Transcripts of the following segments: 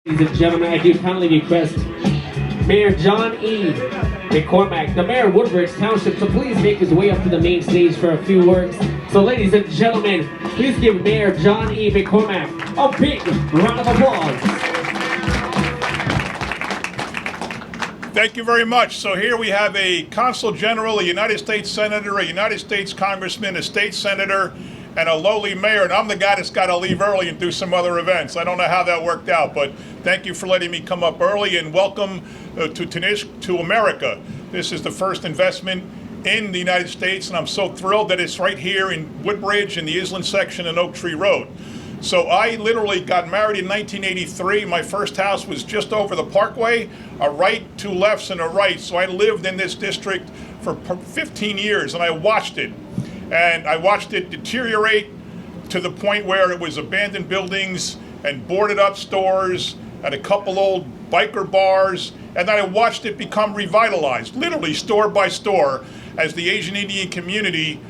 Ladies and gentlemen, I do kindly request Mayor John E. McCormack, the mayor of Woodbridge Township, to please make his way up to the main stage for a few words. So ladies and gentlemen, please give Mayor John E. McCormack a big round of applause. Thank you very much. So here we have a Consul General, a United States Senator, a United States Congressman, a state senator, and a lowly mayor, and I'm the guy that's got to leave early and do some other events. I don't know how that worked out, but thank you for letting me come up early, and welcome to Tanishq to America. This is the first investment in the United States, and I'm so thrilled that it's right here in Woodbridge in the Island section in Oak Tree Road. So I literally got married in 1983. My first house was just over the Parkway, a right, two lefts, and a right. So I lived in this district for 15 years, and I watched it. And I watched it deteriorate to the point where it was abandoned buildings and boarded up stores and a couple old biker bars. And then I watched it become revitalized, literally store by store, as the Asian Indian community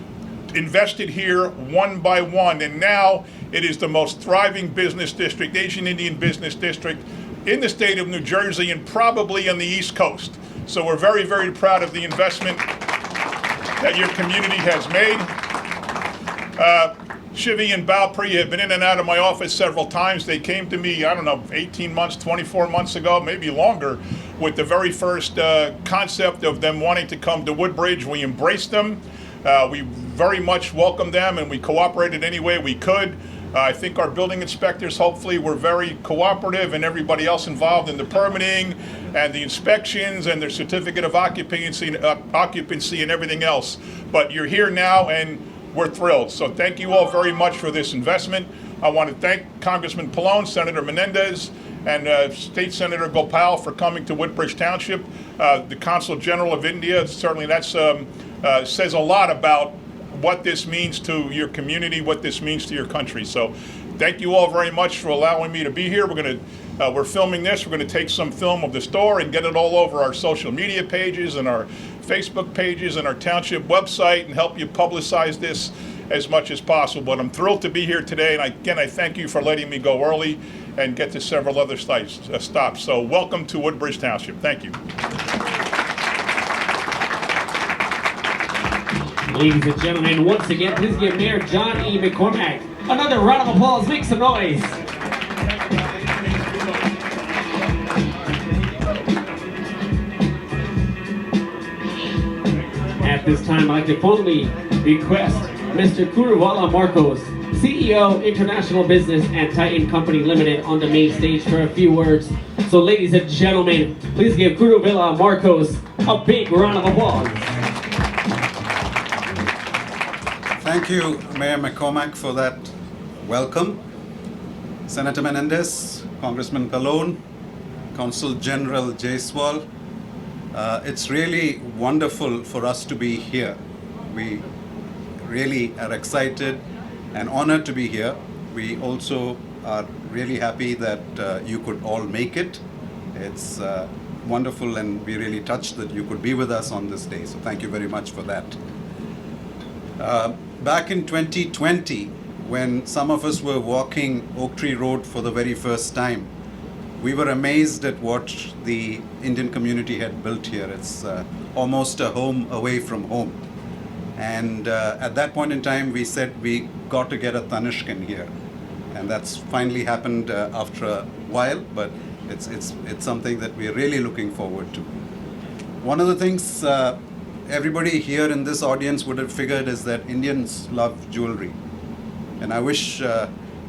invested here one by one. And now it is the most thriving business district, Asian Indian business district in the state of New Jersey and probably on the East Coast. So we're very, very proud of the investment that your community has made. Shivi and Balpri have been in and out of my office several times. They came to me, I don't know, 18 months, 24 months ago, maybe longer, with the very first concept of them wanting to come to Woodbridge. We embraced them. We very much welcomed them, and we cooperated any way we could. I think our building inspectors hopefully were very cooperative, and everybody else involved in the permitting and the inspections and their certificate of occupancy and everything else. But you're here now, and we're thrilled. So thank you all very much for this investment. I want to thank Congressman Pallone, Senator Menendez, and State Senator Gopal for coming to Woodbridge Township. The Consul General of India, certainly that says a lot about what this means to your community, what this means to your country. So thank you all very much for allowing me to be here. We're filming this. We're going to take some film of the store and get it all over our social media pages and our Facebook pages and our township website and help you publicize this as much as possible. But I'm thrilled to be here today, and again, I thank you for letting me go early and get to several other stops. So welcome to Woodbridge Township. Thank you. Ladies and gentlemen, once again, please give Mayor John E. McCormack another round of applause. Make some noise. At this time, I'd like to formally request Mr. Kuruvala Marcos, CEO, International Business and Titan Company Limited, on the main stage for a few words. So ladies and gentlemen, please give Kuruvala Marcos a big round of applause. Thank you, Mayor McCormack, for that welcome. Senator Menendez, Congressman Pallone, Consul General Jaiswal. It's really wonderful for us to be here. We really are excited and honored to be here. We also are really happy that you could all make it. It's wonderful, and we're really touched that you could be with us on this day. So thank you very much for that. Back in 2020, when some of us were walking Oak Tree Road for the very first time, we were amazed at what the Indian community had built here. It's almost a home away from home. And at that point in time, we said we got to get a Tanishq in here. And that's finally happened after a while, but it's something that we're really looking forward to. One of the things everybody here in this audience would have figured is that Indians love jewelry. And I wish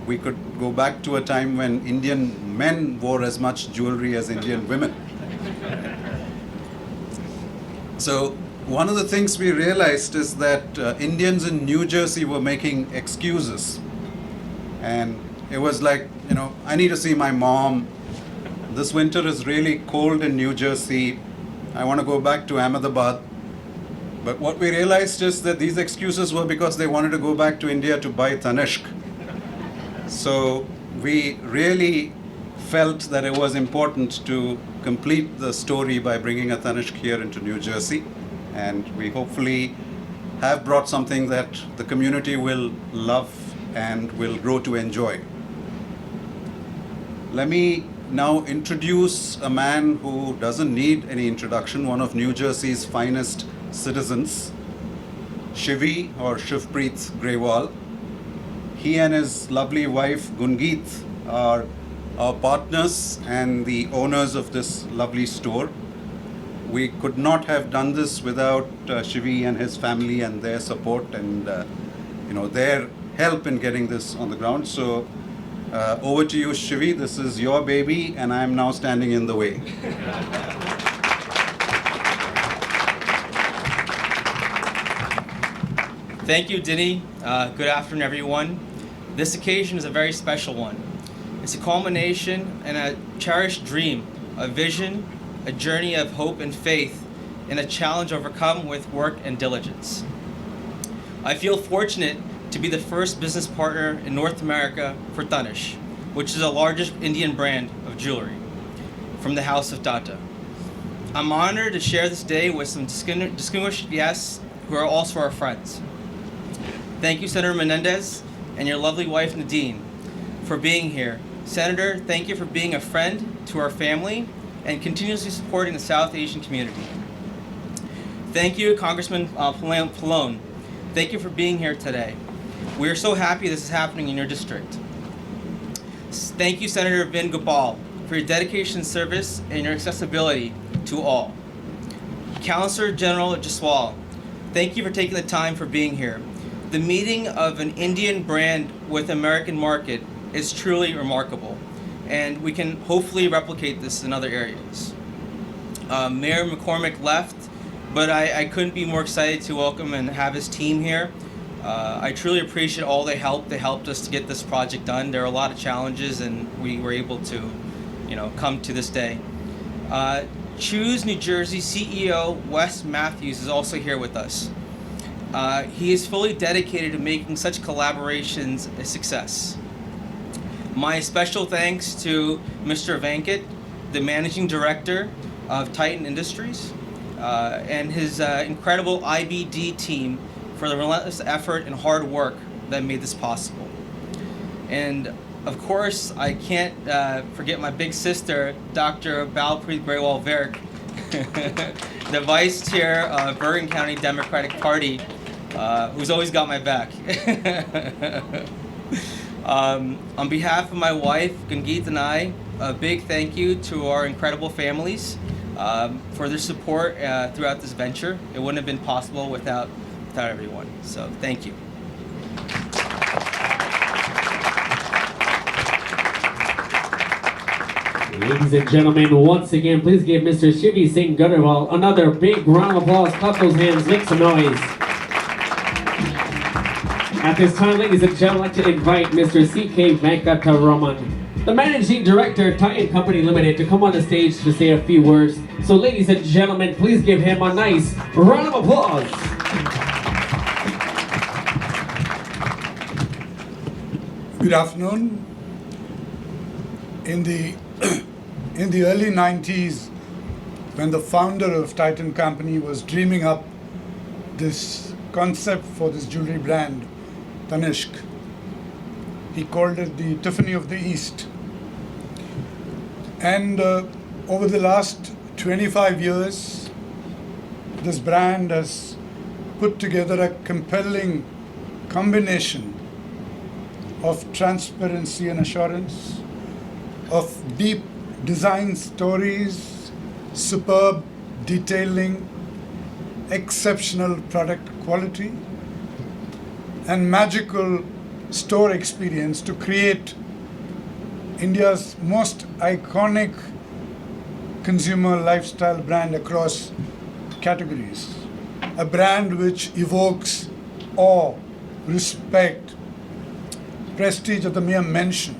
we could go back to a time when Indian men wore as much jewelry as Indian women. So one of the things we realized is that Indians in New Jersey were making excuses. And it was like, I need to see my mom. This winter is really cold in New Jersey. I want to go back to Ahmedabad. But what we realized is that these excuses were because they wanted to go back to India to buy Tanishq. So we really felt that it was important to complete the story by bringing a Tanishq here into New Jersey. And we hopefully have brought something that the community will love and will grow to enjoy. Let me now introduce a man who doesn't need any introduction, one of New Jersey's finest citizens, Shivi or Shivpreet Grewal. He and his lovely wife Gungeet are our partners and the owners of this lovely store. We could not have done this without Shivi and his family and their support and their help in getting this on the ground. So over to you, Shivi. This is your baby, and I am now standing in the way. Thank you, Dini. Good afternoon, everyone. This occasion is a very special one. It's a culmination and a cherished dream, a vision, a journey of hope and faith, and a challenge overcome with work and diligence. I feel fortunate to be the first business partner in North America for Tanishq, which is the largest Indian brand of jewelry from the House of Tata. I'm honored to share this day with some distinguished guests who are also our friends. Thank you, Senator Menendez and your lovely wife, Nadine, for being here. Senator, thank you for being a friend to our family and continuously supporting the South Asian community. Thank you, Congressman Pallone. Thank you for being here today. We are so happy this is happening in your district. Thank you, Senator Vin Gopal, for your dedication and service and your accessibility to all. Councilor General Jaswal, thank you for taking the time for being here. The meeting of an Indian brand with American market is truly remarkable, and we can hopefully replicate this in other areas. Mayor McCormick left, but I couldn't be more excited to welcome and have his team here. I truly appreciate all they helped. They helped us to get this project done. There are a lot of challenges, and we were able to, come to this day. Choose New Jersey CEO Wes Matthews is also here with us. He is fully dedicated to making such collaborations a success. My special thanks to Mr. Venkat, the Managing Director of Titan Industries, and his incredible IBD team for the relentless effort and hard work that made this possible. And of course, I can't forget my big sister, Dr. Balpreet Grewal Virk, the Vice Chair of Bergen County Democratic Party, who's always got my back. On behalf of my wife, Gungeet, and I, a big thank you to our incredible families for their support throughout this venture. It wouldn't have been possible without everyone. So thank you. Ladies and gentlemen, once again, please give Mr. Shivi Singh Gurewal another big round of applause. Clap those hands, make some noise. At this time, ladies and gentlemen, I'd like to invite Mr. C.K. Venkataraman, the Managing Director, Titan Company Limited, to come on the stage to say a few words. So ladies and gentlemen, please give him a nice round of applause. Good afternoon. In the early 90s, when the founder of Titan Company was dreaming up this concept for this jewelry brand, Tanishq, he called it the Tiffany of the East. And over the last 25 years, this brand has put together a compelling combination of transparency and assurance, of deep design stories, superb detailing, exceptional product quality, and magical store experience to create India's most iconic consumer lifestyle brand across categories. A brand which evokes awe, respect, prestige of the mere mention.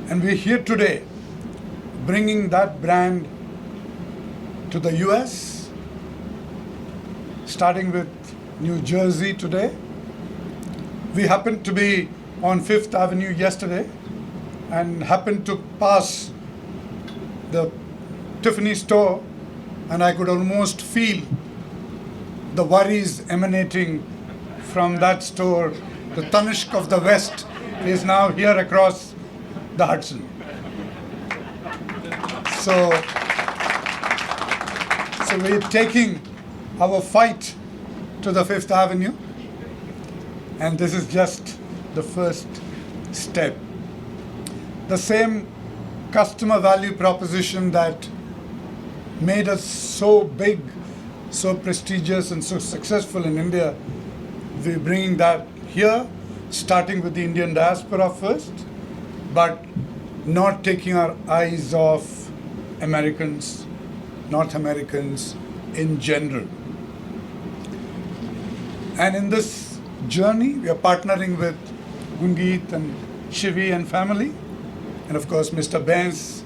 And we're here today bringing that brand to the US, starting with New Jersey today. We happened to be on Fifth Avenue yesterday and happened to pass the Tiffany store, and I could almost feel the worries emanating from that store. The Tanishq of the West is now here across the Hudson. So we're taking our fight to the Fifth Avenue, and this is just the first step. The same customer value proposition that made us so big, so prestigious, and so successful in India, we're bringing that here, starting with the Indian diaspora first, but not taking our eyes off Americans, North Americans in general. And in this journey, we are partnering with Gungeet and Shivi and family, and of course Mr. Benz,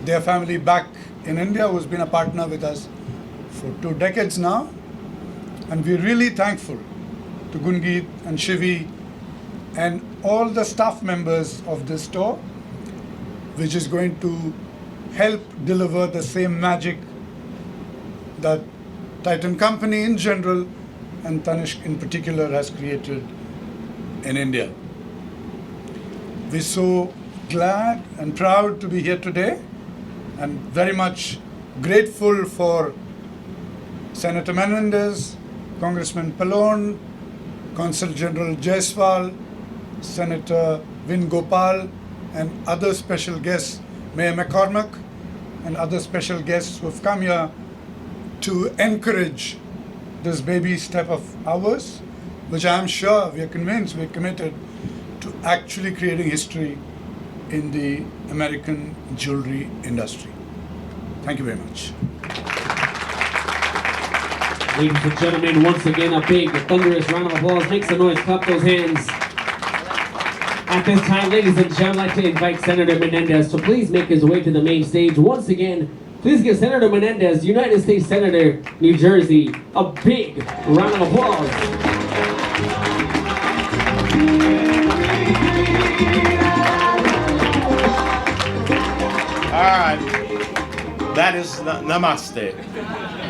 their family back in India, who's been a partner with us for 2 decades now. And we're really thankful to Gungeet and Shivi and all the staff members of this store, which is going to help deliver the same magic that Titan Company in general and Tanishq in particular has created in India. We're so glad and proud to be here today, and very much grateful for Senator Menendez, Congressman Pallone, Consul General Jaiswal, Senator Vin Gopal, and other special guests, Mayor McCormick, and other special guests who have come here to encourage this baby step of ours, which I'm sure, we are convinced, we're committed to actually creating history in the American jewelry industry. Thank you very much. Ladies and gentlemen, once again, a big, thunderous round of applause. Make some noise, clap those hands. At this time, ladies and gentlemen, I'd like to invite Senator Menendez to please make his way to the main stage. Once again, please give Senator Menendez, United States Senator, New Jersey, a big round of applause. All right, that is Namaste.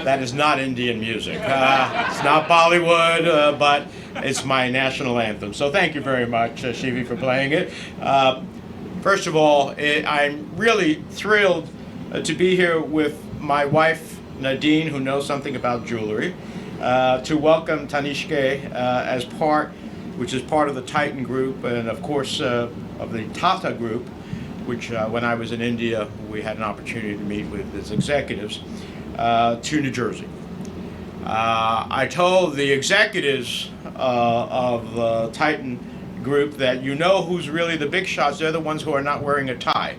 That is not Indian music. It's not Bollywood, but it's my national anthem. So thank you very much, Shivi, for playing it. First of all, I'm really thrilled to be here with my wife, Nadine, who knows something about jewelry, to welcome Tanishq as which is part of the Titan Group, and of course of the Tata Group, which when I was in India, we had an opportunity to meet with its executives, to New Jersey. I told the executives of the Titan Group that you know who's really the big shots. They're the ones who are not wearing a tie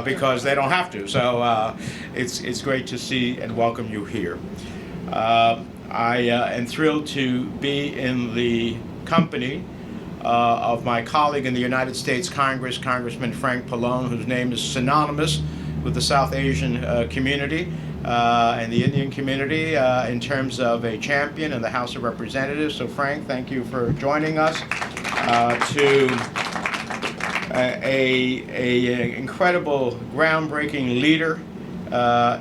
because they don't have to. So it's great to see and welcome you here. I am thrilled to be in the company of my colleague in the United States Congress, Congressman Frank Pallone, whose name is synonymous with the South Asian community and the Indian community in terms of a champion in the House of Representatives. So Frank, thank you for joining us to a incredible, groundbreaking leader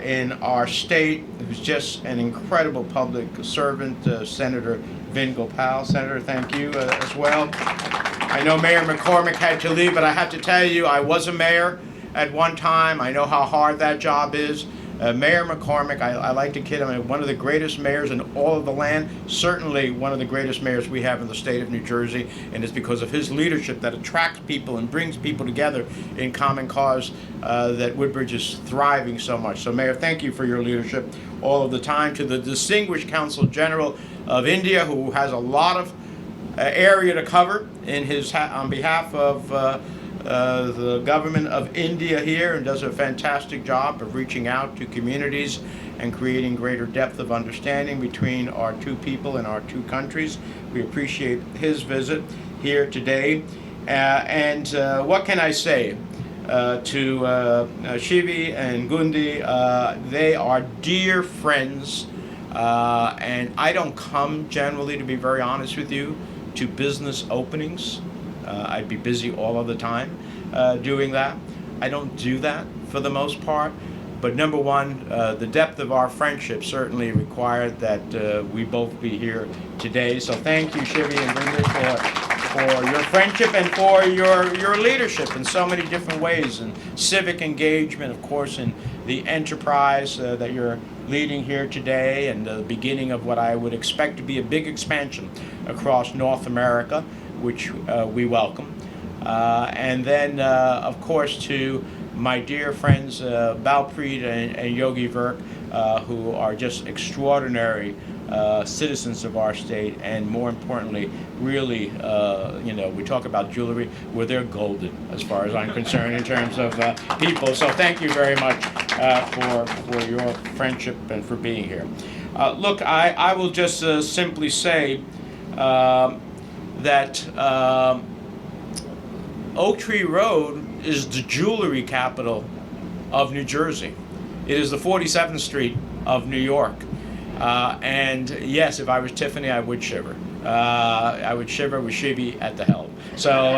in our state, who's just an incredible public servant, Senator Vin Gopal. Senator, thank you as well. I know Mayor McCormick had to leave, but I have to tell you, I was a mayor at one time. I know how hard that job is. Mayor McCormick, I like to kid him, one of the greatest mayors in all of the land, certainly one of the greatest mayors we have in the state of New Jersey, and it's because of his leadership that attracts people and brings people together in common cause that Woodbridge is thriving so much. So Mayor, thank you for your leadership all of the time. To the distinguished Consul General of India, who has a lot of area to cover in his on behalf of the government of India here, and does a fantastic job of reaching out to communities and creating greater depth of understanding between our two people and our two countries. We appreciate his visit here today. And what can I say to Shivi and Gundi? They are dear friends, and I don't come generally, to be very honest with you, to business openings. I'd be busy all of the time doing that. I don't do that for the most part. But number one, the depth of our friendship certainly required that we both be here today. So thank you, Shivi and Linda, for for your friendship and for your leadership in so many different ways, and civic engagement, of course, in the enterprise that you're leading here today, and the beginning of what I would expect to be a big expansion across North America, which we welcome. And then, of course, to my dear friends Balpreet and Yogi Virk, who are just extraordinary citizens of our state, and more importantly, really, we talk about jewelry, well, they're golden as far as I'm concerned in terms of people. So thank you very much for your friendship and for being here. Look, I will just simply say that Oak Tree Road is the jewelry capital of New Jersey. It is the 47th Street of New York. And yes, if I was Tiffany, I would shiver. I would shiver with Shivi at the helm. So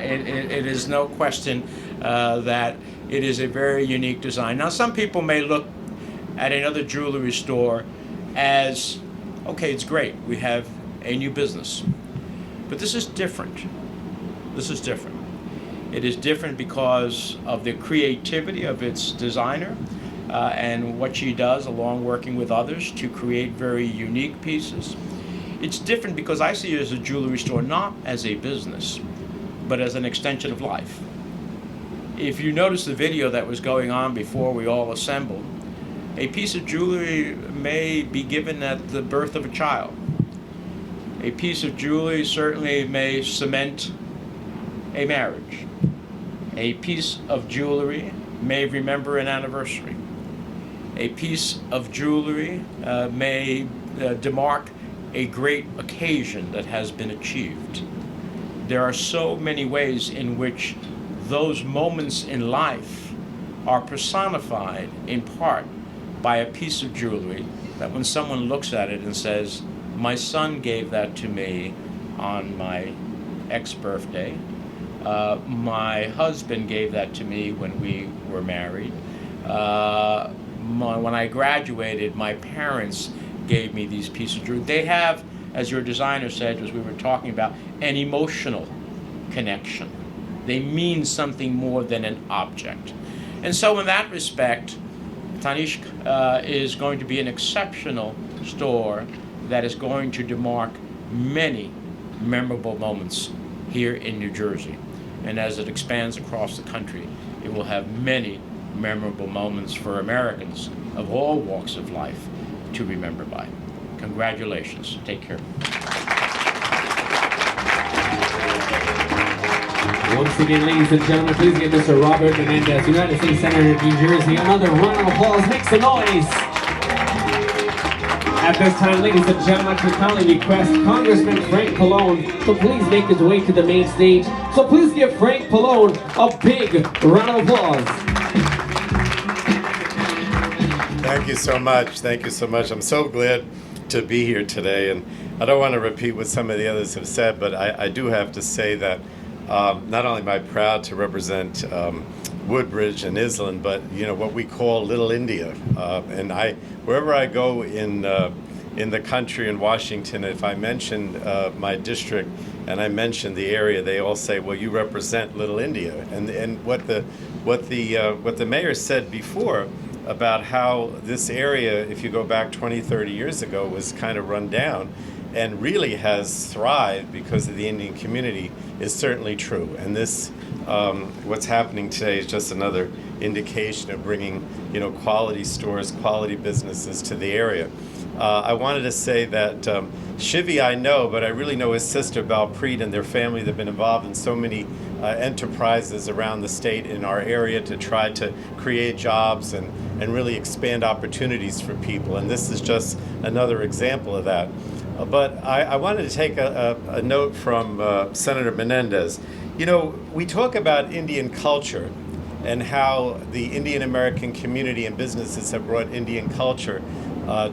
it is no question that it is a very unique design. Now, some people may look at another jewelry store as, okay, it's great, we have a new business. But this is different. This is different. It is different because of the creativity of its designer and what she does along working with others to create very unique pieces. It's different because I see it as a jewelry store not as a business, but as an extension of life. If you notice the video that was going on before we all assembled, a piece of jewelry may be given at the birth of a child. A piece of jewelry certainly may cement a marriage. A piece of jewelry may remember an anniversary. A piece of jewelry may demark a great occasion that has been achieved. There are so many ways in which those moments in life are personified in part by a piece of jewelry that when someone looks at it and says, my son gave that to me on my ex-birthday, my husband gave that to me when we were married, when I graduated, my parents gave me these pieces of jewelry. They have, as your designer said, as we were talking about, an emotional connection. They mean something more than an object. And so in that respect, Tanishq is going to be an exceptional store that is going to demark many memorable moments here in New Jersey. And as it expands across the country, it will have many memorable moments for Americans of all walks of life to remember by. Congratulations. Take care. Once again, ladies and gentlemen, please give Mr. Robert Menendez, United States Senator of New Jersey, another round of applause. Make some noise. At this time, ladies and gentlemen, to kindly request Congressman Frank Pallone to please make his way to the main stage. So please give Frank Pallone a big round of applause. Thank you so much. Thank you so much. I'm so glad to be here today. And I don't want to repeat what some of the others have said, but I do have to say that not only am I proud to represent Woodbridge and Island, but what we call Little India. And wherever I go in the country in Washington, if I mention my district and I mention the area, they all say, "Well, you represent Little India." And what the mayor said before about how this area, if you go back 20, 30 years ago, was kind of run down and really has thrived because of the Indian community is certainly true. And this, what's happening today is just another indication of bringing, quality stores, quality businesses to the area. I wanted to say that Shivi I know, but I really know his sister Balpreet and their family. They've been involved in so many enterprises around the state in our area to try to create jobs and really expand opportunities for people. And this is just another example of that. But I wanted to take a note from Senator Menendez. We talk about Indian culture and how the Indian American community and businesses have brought Indian culture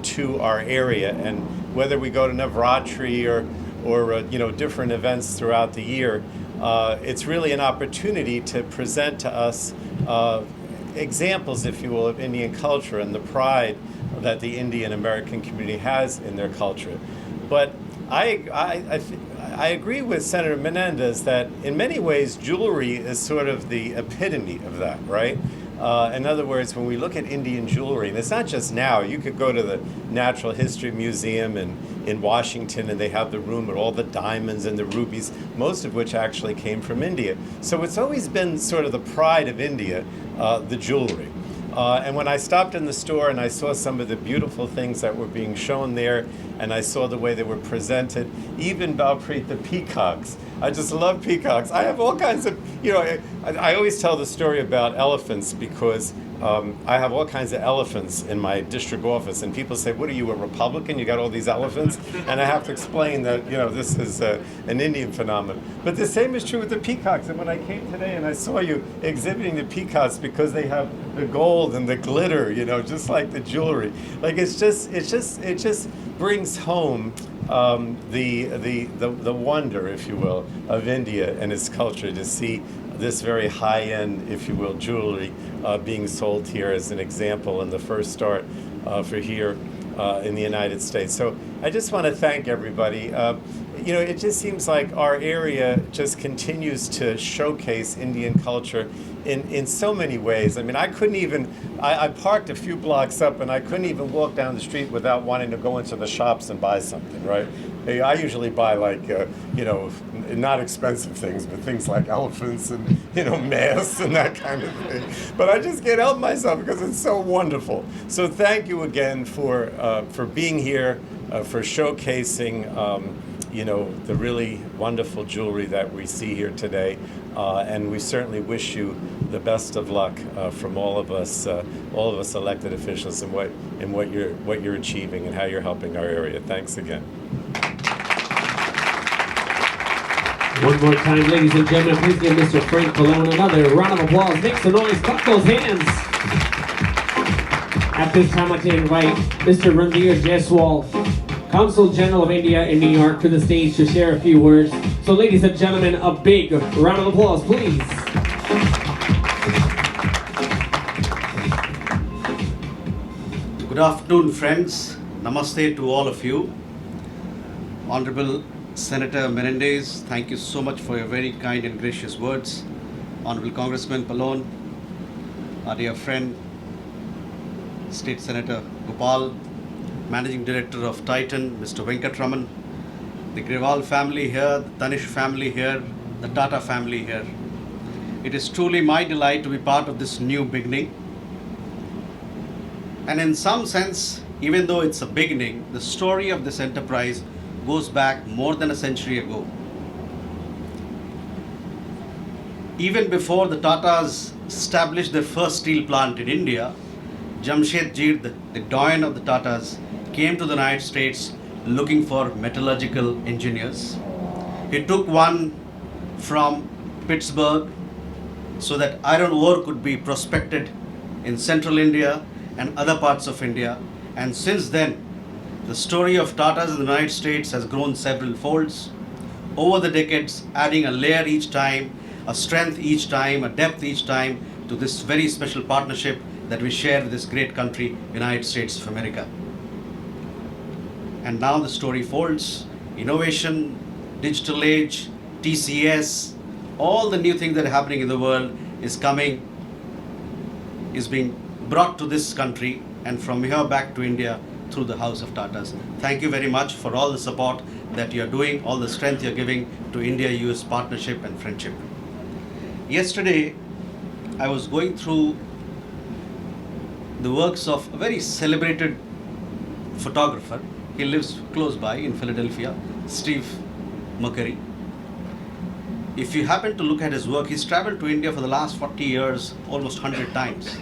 to our area. And whether we go to Navratri or different events throughout the year, it's really an opportunity to present to us examples, if you will, of Indian culture and the pride that the Indian American community has in their culture. But I I agree with Senator Menendez that in many ways jewelry is sort of the epitome of that, right? In other words, when we look at Indian jewelry, and it's not just now, you could go to the Natural History Museum in Washington and they have the room with all the diamonds and the rubies, most of which actually came from India. So it's always been sort of the pride of India, the jewelry. And when I stopped in the store and I saw some of the beautiful things that were being shown there, and I saw the way they were presented, even Balpreet, the peacocks. I just love peacocks. I have all kinds of, I always tell the story about elephants because I have all kinds of elephants in my district office, and people say, "What are you, a Republican? You got all these elephants?" And I have to explain that, this is an Indian phenomenon. But the same is true with the peacocks. And when I came today and I saw you exhibiting the peacocks because they have the gold and the glitter, just like the jewelry, like it just brings home the wonder, if you will, of India and its culture to see this very high-end, if you will, jewelry being sold here as an example and the first start for here in the United States. So I just want to thank everybody. It just seems like our area just continues to showcase Indian culture in so many ways. I mean, I couldn't even, I parked a few blocks up and I couldn't even walk down the street without wanting to go into the shops and buy something, right? I usually buy like, not expensive things, but things like elephants and, masks and that kind of thing. But I just can't help myself because it's so wonderful. So thank you again for being here, for showcasing, the really wonderful jewelry that we see here today. And we certainly wish you the best of luck from all of us elected officials in what you're achieving and how you're helping our area. Thanks again. One more time, ladies and gentlemen, please give Mr. Frank Pallone another round of applause. Make some noise, clap those hands. At this time, I'd like to invite Mr. Ranveer Jaiswal, Consul General of India in New York, to the stage to share a few words. So ladies and gentlemen, a big round of applause, please. Good afternoon, friends. Namaste to all of you. Honorable Senator Menendez, thank you so much for your very kind and gracious words. Honorable Congressman Pallone, our dear friend, State Senator Gopal, Managing Director of Titan, Mr. Venkatraman, the Grewal family here, the Tanishq family here, the Tata family here. It is truly my delight to be part of this new beginning. And in some sense, even though it's a beginning, the story of this enterprise goes back more than a century ago. Even before the Tatas established their first steel plant in India, Jamshedji, the doyen of the Tatas, came to the United States looking for metallurgical engineers. He took one from Pittsburgh so that iron ore could be prospected in central India and other parts of India. And since then, the story of Tatas in the United States has grown several folds over the decades, adding a layer each time, a strength each time, a depth each time to this very special partnership that we share with this great country, United States of America. And now the story folds. Innovation, digital age, TCS, all the new things that are happening in the world is being brought to this country and from here back to India through the House of Tatas. Thank you very much for all the support that you're doing, all the strength you're giving to India-US partnership and friendship. Yesterday, I was going through the works of a very celebrated photographer. He lives close by in Philadelphia, Steve McCurry. If you happen to look at his work, he's traveled to India for the last 40 years, almost 100 times.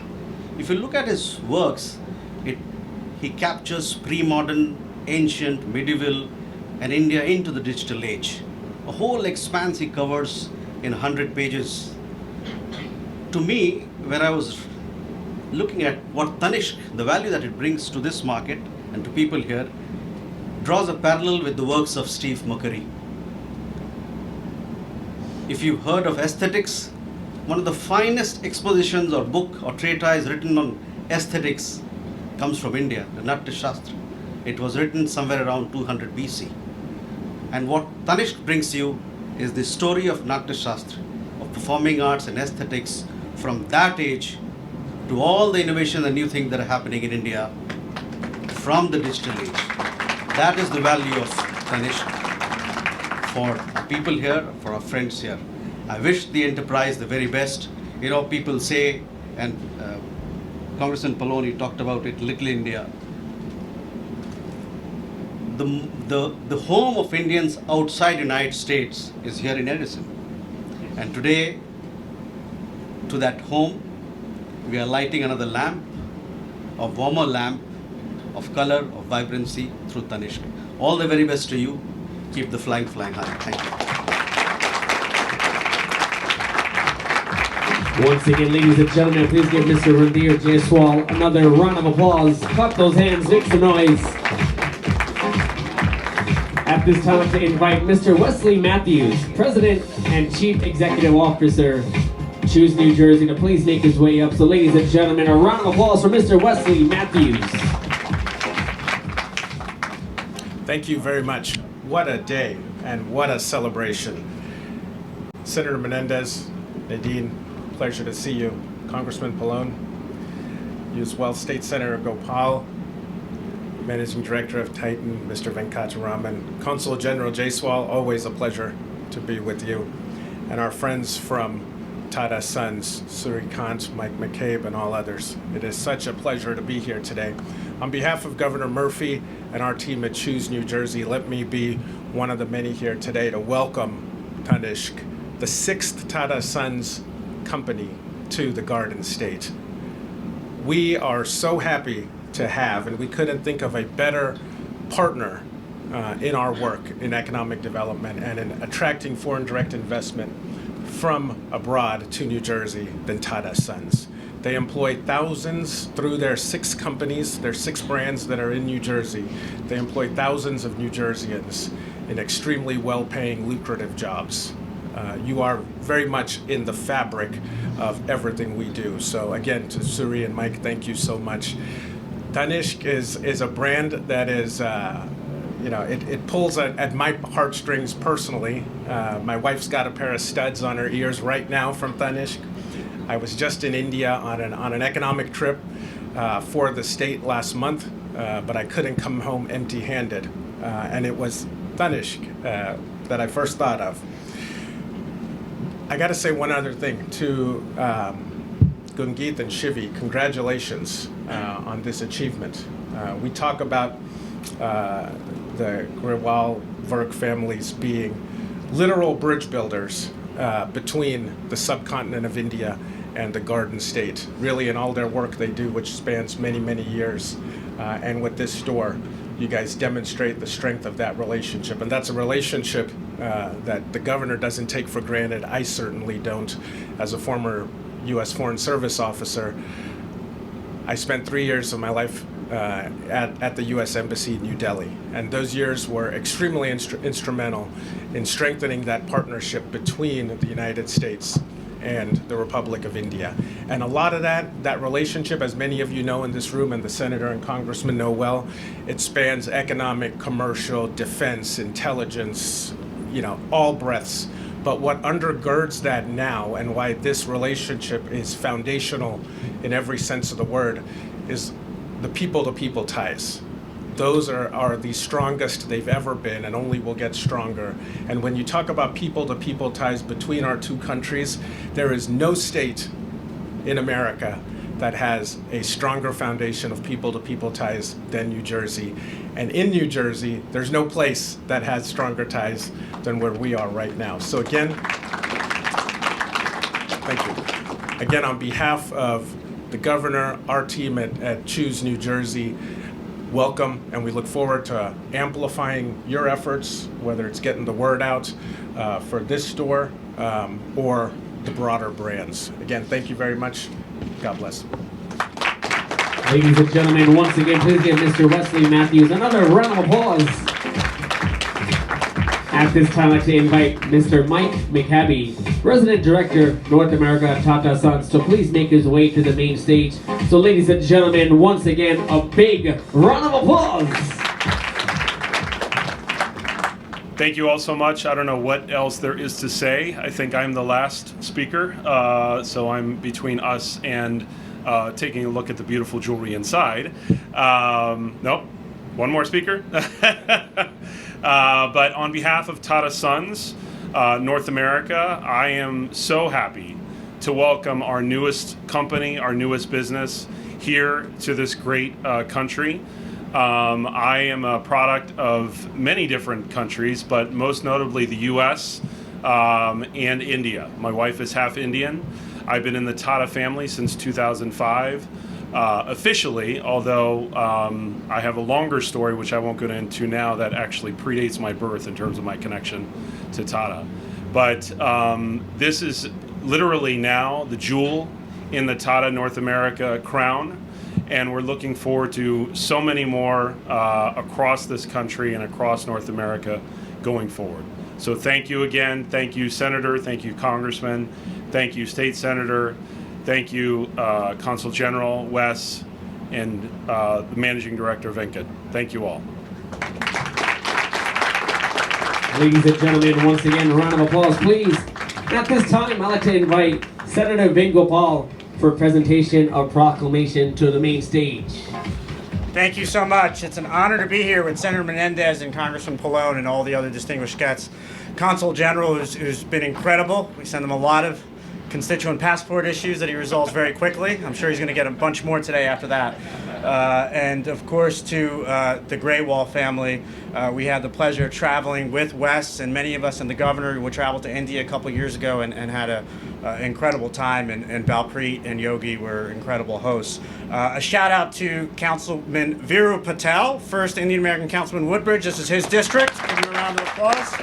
If you look at his works, he captures pre-modern, ancient, medieval, and India into the digital age. A whole expanse he covers in 100 pages. To me, when I was looking at what Tanishq, the value that it brings to this market and to people here, draws a parallel with the works of Steve McCurry. If you've heard of aesthetics, one of the finest expositions or book or treatise written on aesthetics comes from India, the Natya Shastra. It was written somewhere around 200 BC. And what Tanishq brings you is the story of Natya Shastra, of performing arts and aesthetics from that age to all the innovation and new things that are happening in India from the digital age. That is the value of Tanishq for our people here, for our friends here. I wish the enterprise the very best. You know, people say, and Congressman Paloni talked about it, Little India. The home of Indians outside United States is here in Edison. And today, to that home, we are lighting another lamp, a warmer lamp of color, of vibrancy through Tanishq. All the very best to you. Keep the flying high. Thank you. Once again, ladies and gentlemen, please give Mr. Randir Jaiswal another round of applause. Clap those hands, make some noise. At this time, I'd like to invite Mr. Wesley Matthews, President and Chief Executive Officer, Choose New Jersey, to please make his way up. So ladies and gentlemen, a round of applause for Mr. Wesley Matthews. Thank you very much. What a day and what a celebration. Senator Menendez, Nadine, pleasure to see you. Congressman Pallone, you as well, State Senator Gopal, Managing Director of Titan, Mr. Venkataraman, Consul General Jaiswal, always a pleasure to be with you, and our friends from Tata Sons, Surikant, Mike McCabe, and all others. It is such a pleasure to be here today. On behalf of Governor Murphy and our team at Choose New Jersey, let me be one of the many here today to welcome Tanishq, the 6th Tata Sons company, to the Garden State. We are so happy to have, and we couldn't think of a better partner in our work in economic development and in attracting foreign direct investment from abroad to New Jersey than Tata Sons. They employ thousands through their 6 companies, their 6 brands that are in New Jersey. They employ thousands of New Jerseyans in extremely well-paying, lucrative jobs. You are very much in the fabric of everything we do. So again, to Suri and Mike, thank you so much. Tanishq is a brand that is, it pulls at my heartstrings personally. My wife's got a pair of studs on her ears right now from Tanishq. I was just in India on an economic trip for the state last month, but I couldn't come home empty-handed. And it was Tanishq that I first thought of. I got to say one other thing to Gungeet and Shivi. Congratulations on this achievement. We talk about the Grewal Virk families being literal bridge builders between the subcontinent of India and the Garden State, really in all their work they do, which spans many, many years. And with this store, you guys demonstrate the strength of that relationship. And that's a relationship that the governor doesn't take for granted. I certainly don't. As a former U.S. Foreign Service officer, I spent 3 years of my life at the U.S. Embassy in New Delhi. And those years were extremely instrumental in strengthening that partnership between the United States and the Republic of India. And a lot of that relationship, as many of you know in this room and the senator and congressman know well, it spans economic, commercial, defense, intelligence, all breadths. But what undergirds that now, and why this relationship is foundational in every sense of the word, is the people-to-people ties. Those are the strongest they've ever been and only will get stronger. And when you talk about people-to-people ties between our two countries, there is no state in America that has a stronger foundation of people-to-people ties than New Jersey. And in New Jersey, there's no place that has stronger ties than where we are right now. So again, thank you. Again, on behalf of the governor, our team at Choose New Jersey, welcome, and we look forward to amplifying your efforts, whether it's getting the word out for this store or the broader brands. Again, thank you very much. God bless. Ladies and gentlemen, once again, please give Mr. Wesley Matthews another round of applause. At this time, I'd like to invite Mr. Mike McCabe, Resident Director, North America at Tata Sons, to please make his way to the main stage. So ladies and gentlemen, once again, a big round of applause. Thank you all so much. I don't know what else there is to say. I think I'm the last speaker, so I'm between us and taking a look at the beautiful jewelry inside. Nope, one more speaker. But on behalf of Tata Sons North America, I am so happy to welcome our newest company, our newest business here to this great country. I am a product of many different countries, but most notably the US and India. My wife is half Indian. I've been in the Tata family since 2005, officially, although I have a longer story, which I won't go into now, that actually predates my birth in terms of my connection to Tata. But this is literally now the jewel in the Tata North America crown. And we're looking forward to so many more across this country and across North America going forward. So thank you again. Thank you, Senator. Thank you, Congressman. Thank you, State Senator. Thank you, Consul General Wes, and the Managing Director Venkat. Thank you all. Ladies and gentlemen, once again, a round of applause, please. At this time, I'd like to invite Senator Vengopal for presentation of proclamation to the main stage. Thank you so much. It's an honor to be here with Senator Menendez and Congressman Pallone and all the other distinguished guests. Consul General, who's been incredible. We send him a lot of constituent passport issues that he resolves very quickly. I'm sure he's going to get a bunch more today after that. And of course, to the Graywall family, we had the pleasure of traveling with Wes and many of us and the governor. We traveled to India a couple years ago and had an incredible time, and Balpreet and Yogi were incredible hosts. A shout out to Councilman Viru Patel, first Indian American Councilman Woodbridge. This is his district. Give him a round of applause.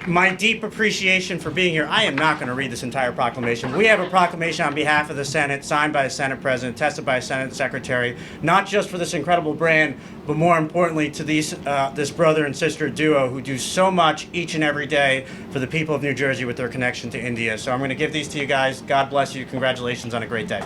My deep appreciation for being here. I am not going to read this entire proclamation. We have a proclamation on behalf of the Senate, signed by the Senate President, tested by a Senate Secretary, not just for this incredible brand, but more importantly to this brother and sister duo who do so much each and every day for the people of New Jersey with their connection to India. So I'm going to give these to you guys. God bless you. Congratulations on a great day.